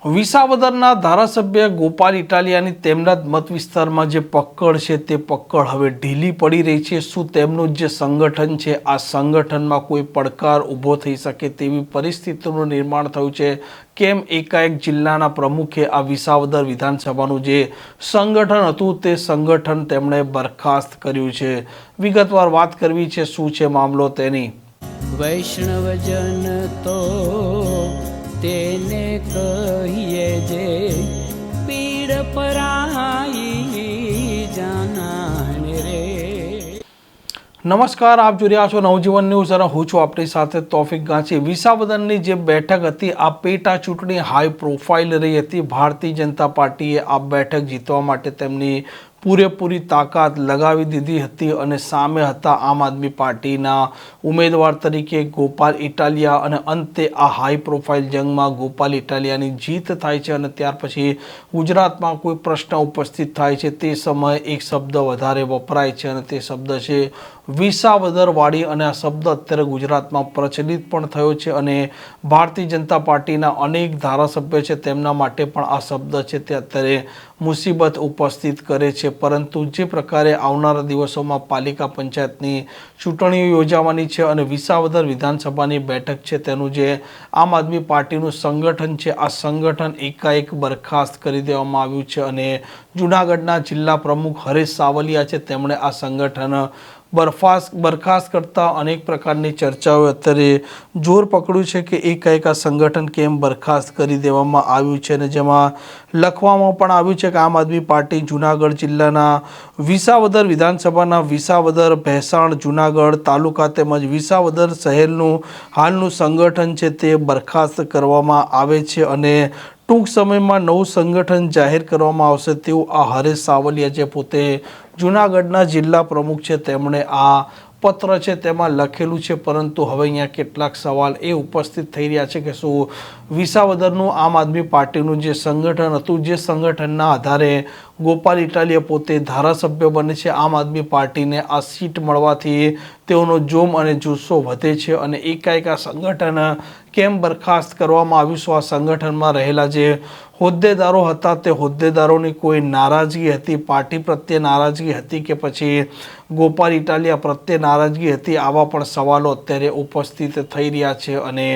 વિસાવદરના ધારાસભ્ય ગોપાલ ઇટાલિયાની તેમના જ મત વિસ્તારમાં જે પકડ છે તે પકડ હવે ઢીલી પડી રહી છે। શું તેમનું જે સંગઠન છે આ સંગઠનમાં કોઈ પડકાર ઊભો થઈ શકે તેવી પરિસ્થિતિનું નિર્માણ થયું છે? કેમ એકાએક જિલ્લાના પ્રમુખે આ વિસાવદર વિધાનસભાનું જે સંગઠન હતું તે સંગઠન તેમણે બરખાસ્ત કર્યું છે? વિગતવાર વાત કરવી છે શું છે મામલો તેની। વૈષ્ણવજન તો તેને કહીએ જે પીડ પરાઈ જાનાને રે। નમસ્કાર, આપ જોઈ રહ્યા છો નવજીવન ન્યૂઝ અને હું છું આપણી સાથે તોફિક ગાંચી। વિસાવદરની જે બેઠક હતી આ પેટા ચૂંટણી હાઈ પ્રોફાઇલ રહી હતી। ભારતીય જનતા પાર્ટીએ આ બેઠક જીતવા માટે તેમની પૂરેપૂરી તાકાત લગાવી દીધી હતી અને સામે હતા આમ આદમી પાર્ટીના ઉમેદવાર તરીકે ગોપાલ ઇટાલિયા અને અંતે આ હાઈ પ્રોફાઇલ જંગમાં ગોપાલ ઇટાલિયાની જીત થાય છે અને ત્યાર પછી ગુજરાતમાં કોઈ પ્રશ્ન ઉપસ્થિત થાય છે તે સમયે એક શબ્દ વધારે વપરાય છે અને તે શબ્દ છે વિસાવદરવાળી અને આ શબ્દ અત્યારે ગુજરાતમાં પ્રચલિત પણ થયો છે અને ભારતીય જનતા પાર્ટીના અનેક ધારાસભ્ય છે તેમના માટે પણ આ શબ્દ છે તે અત્યારે મુસીબત ઉપસ્થિત કરે છે। પરંતુ જે પ્રકારે આવનારા દિવસોમાં પાલિકા પંચાયતની ચૂંટણીઓ યોજાવાની છે અને વિસાવદર વિધાનસભાની બેઠક છે તેનું જે આમ આદમી પાર્ટીનું સંગઠન છે આ સંગઠન એકાએક બરખાસ્ત કરી દેવામાં આવ્યું છે અને જૂનાગઢના જિલ્લા પ્રમુખ હરેશ સાવલિયા છે તેમણે આ સંગઠન બરખાસ્ત કરતા અનેક પ્રકારની ચર્ચાઓ અત્યારે જોર પકડ્યું છે કે એકાએક આ સંગઠન કેમ બરખાસ્ત કરી દેવામાં આવ્યું છે અને જેમાં લખવામાં પણ આવ્યું છે કે આમ આદમી પાર્ટી જૂનાગઢ જિલ્લાના વિસાવદર વિધાનસભાના વિસાવદર, ભેસાણ, જૂનાગઢ તાલુકા તેમજ વિસાવદર શહેરનું હાલનું સંગઠન છે તે બરખાસ્ત કરવામાં આવે છે અને ટૂંક સમયમાં નવું સંગઠન જાહેર કરવામાં આવશે તેવું આ હરેશ સાવલિયા જે પોતે જૂનાગઢના જિલ્લા પ્રમુખ છે તેમણે આ પત્ર છે તેમાં લખેલું છે। પરંતુ હવે અહીંયા કેટલાક સવાલ એ ઉપસ્થિત થઈ રહ્યા છે કે શું વિસાવદરનું આમ આદમી પાર્ટીનું જે સંગઠન હતું જે સંગઠનના આધારે ગોપાલ ઇટાલિયા પોતે ધારાસભ્ય બને છે, આમ આદમી પાર્ટીને આ સીટ મળવાથી તેઓનો જોમ અને જુસ્સો વધે છે અને એકાએક આ સંગઠન કેમ બરખાસ્ત કરવામાં આવ્યું? શું આ સંગઠનમાં રહેલા જે હોદ્દેદારો હતા તે હોદ્દેદારોની કોઈ નારાજગી હતી, પાર્ટી પ્રત્યે નારાજગી હતી કે પછી ગોપાલ ઇટાલિયા પ્રત્યે નારાજગી હતી? આવા પણ સવાલો અત્યારે ઉપસ્થિત થઈ રહ્યા છે અને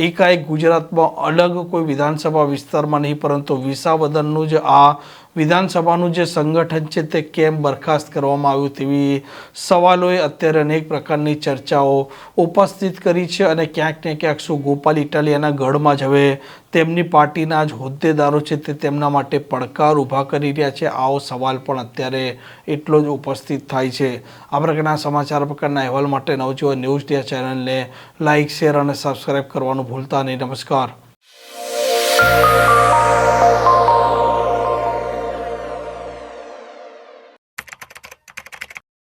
એકાએક ગુજરાતમાં અલગ કોઈ વિધાનસભા વિસ્તારમાં નહીં પરંતુ વિસાવદરનું જ આ વિધાનસભાનું જે સંગઠન છે તે કેમ બરખાસ્ત કરવામાં આવ્યું તેવી સવાલોએ અત્યારે અનેક પ્રકારની ચર્ચાઓ ઉપસ્થિત કરી છે અને ક્યાંક ને ક્યાંક શું ગોપાલ ઇટાલિયાના ગઢમાં જ હવે તેમની પાર્ટીના જ હોદ્દેદારો છે તે તેમના માટે પડકાર ઊભા કરી રહ્યા છે? આવો સવાલ પણ અત્યારે એટલો જ ઉપસ્થિત થાય છે। આ પ્રકારના સમાચાર પ્રકારના અહેવાલ માટે નવજીવન ન્યૂઝ ચેનલને લાઇક, શેર અને સબસ્ક્રાઈબ કરવાનું ભૂલતા નહીં। નમસ્કાર।